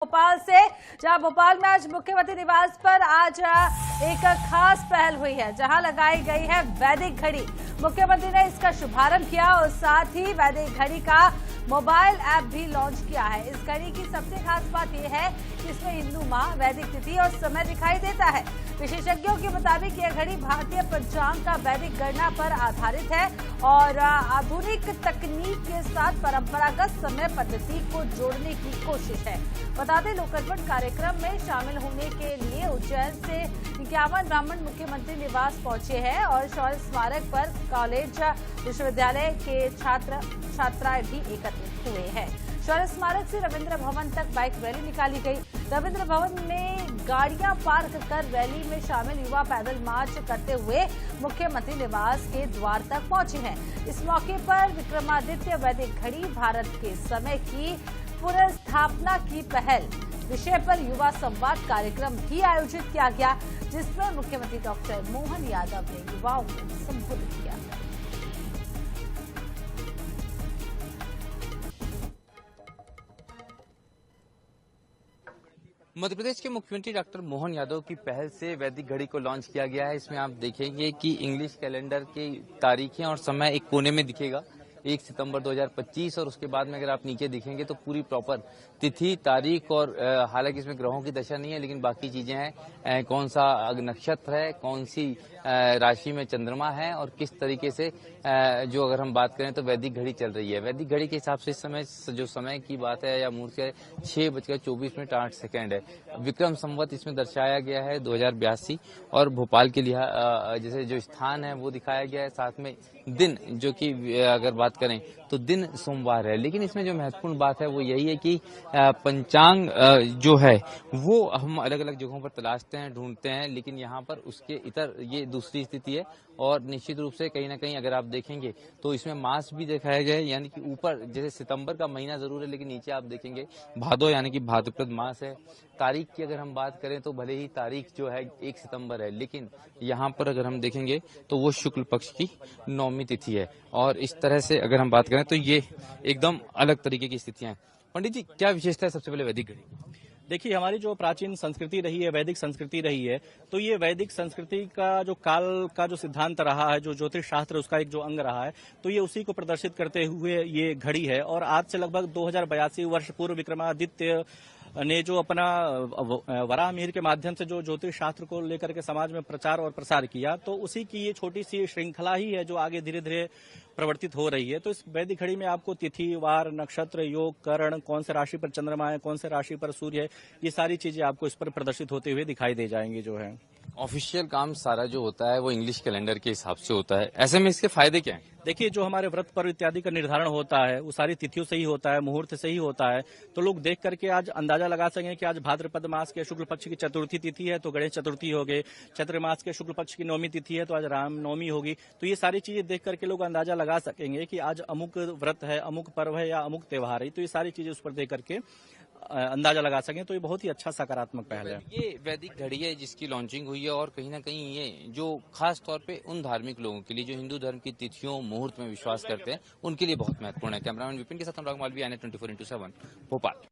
भोपाल से, जहां भोपाल में आज मुख्यमंत्री निवास पर आज एक खास पहल हुई है, जहां लगाई गई है वैदिक घड़ी। मुख्यमंत्री ने इसका शुभारंभ किया और साथ ही वैदिक घड़ी का मोबाइल ऐप भी लॉन्च किया है। इस घड़ी की सबसे खास बात यह है कि इसमें हिंदू माह, वैदिक तिथि और समय दिखाई देता है। विशेषज्ञों के मुताबिक यह घड़ी भारतीय पंचांग का वैदिक गणना पर आधारित है और आधुनिक तकनीक के साथ परंपरागत समय पद्धति को जोड़ने की कोशिश है। बता दें, लोकार्पण कार्यक्रम में शामिल होने के लिए उज्जैन से 51 ब्राह्मण मुख्यमंत्री निवास पहुंचे हैं और शौर्य स्मारक पर कॉलेज विश्वविद्यालय के छात्र छात्राएं भी एकत्रित हुए हैं। शौर्य स्मारक से रविंद्र भवन तक बाइक रैली निकाली गई। रविंद्र भवन में गाड़ियां पार्क कर रैली में शामिल युवा पैदल मार्च करते हुए मुख्यमंत्री निवास के द्वार तक पहुंचे हैं। इस मौके पर विक्रमादित्य वैदिक घड़ी भारत के समय की पुनर्स्थापना की पहल विषय पर युवा संवाद कार्यक्रम भी आयोजित किया गया, जिसमें मुख्यमंत्री डॉक्टर मोहन यादव ने युवाओं को संबोधित किया। मध्य प्रदेश के मुख्यमंत्री डॉक्टर मोहन यादव की पहल से वैदिक घड़ी को लॉन्च किया गया है। इसमें आप देखेंगे कि इंग्लिश कैलेंडर की तारीखें और समय एक कोने में दिखेगा, 1 सितंबर 2025, और उसके बाद में अगर आप नीचे देखेंगे तो पूरी प्रॉपर तिथि, तारीख और हालांकि इसमें ग्रहों की दशा नहीं है, लेकिन बाकी चीजें हैं, कौन सा नक्षत्र है, कौन सी राशि में चंद्रमा है और किस तरीके से जो अगर हम बात करें तो वैदिक घड़ी चल रही है। वैदिक घड़ी के हिसाब से इस समय जो समय की बात है या मुहूर्त है 6:24:08 है। विक्रम संवत इसमें दर्शाया गया है 2082 और भोपाल के लिए जैसे जो स्थान है वो दिखाया गया है। साथ में दिन, जो कि अगर बात करें तो दिन सोमवार है, लेकिन इसमें जो महत्वपूर्ण बात है वो यही है कि पंचांग जो है वो हम अलग अलग जगहों पर तलाशते हैं, ढूंढते हैं, लेकिन यहाँ पर उसके इतर ये दूसरी स्थिति है। और निश्चित रूप से कहीं ना कहीं अगर आप देखेंगे तो इसमें मास भी दिखाया गया है, यानी कि ऊपर जैसे सितंबर का महीना जरूर है, लेकिन नीचे आप देखेंगे भादो यानी कि भाद्रपद मास है। तारीख की अगर हम बात करें तो भले ही तारीख जो है 1 सितंबर है, लेकिन यहाँ पर अगर हम देखेंगे तो वो शुक्ल पक्ष की 9वीं तिथि है। और इस तरह से अगर हम बात करें तो ये एकदम अलग तरीके की स्थितियां हैं। पंडित जी, क्या विशेषता है सबसे पहले वैदिक घड़ी? देखिए, हमारी जो प्राचीन संस्कृति रही है, वैदिक संस्कृति रही है, तो ये वैदिक संस्कृति का जो काल का जो सिद्धांत रहा है, जो ज्योतिष शास्त्र उसका एक जो अंग रहा है, तो ये उसी को प्रदर्शित करते हुए ये घड़ी है। और आज से लगभग 2082 वर्ष पूर्व विक्रमादित्य ने जो अपना वराह मिहिर के माध्यम से जो ज्योतिष शास्त्र को लेकर के समाज में प्रचार और प्रसार किया, तो उसी की ये छोटी सी श्रृंखला ही है जो आगे धीरे धीरे प्रवर्तित हो रही है। तो इस वैदिक घड़ी में आपको तिथि, वार, नक्षत्र, योग, करण, कौन से राशि पर चंद्रमा है, कौन से राशि पर सूर्य है, ये सारी चीजें आपको इस पर प्रदर्शित होते हुए दिखाई दे जाएंगी। जो है ऑफिशियल काम सारा जो होता है वो इंग्लिश कैलेंडर के हिसाब से होता है, ऐसे में इसके फायदे क्या हैं? देखिए, जो हमारे व्रत पर्व इत्यादि का निर्धारण होता है वो सारी तिथियों से ही होता है, मुहूर्त से ही होता है। तो लोग देख करके आज अंदाजा लगा सकें कि आज भाद्रपद मास के शुक्ल पक्ष की चतुर्थी तिथि है तो गणेश चतुर्थी हो गई, चैत्र मास के शुक्ल पक्ष की 9वीं तिथि है तो आज राम नवमी होगी। तो ये सारी चीजें देख करके लोग अंदाजा लगा सकेंगे कि आज अमुक व्रत है, अमुक पर्व है या अमुक त्योहार है। तो ये सारी चीजें उस पर देख करके अंदाजा लगा सकें, तो ये बहुत ही अच्छा सकारात्मक पहल है। ये वैदिक घड़ी है जिसकी लॉन्चिंग हुई है और कहीं ना कहीं ये जो खास तौर पे उन धार्मिक लोगों के लिए जो हिंदू धर्म की तिथियों, मुहूर्त में विश्वास करते हैं, उनके लिए बहुत महत्वपूर्ण है। कैमरामैन विपिन के साथ अनुराग मालवीय, INA 24x7 भोपाल।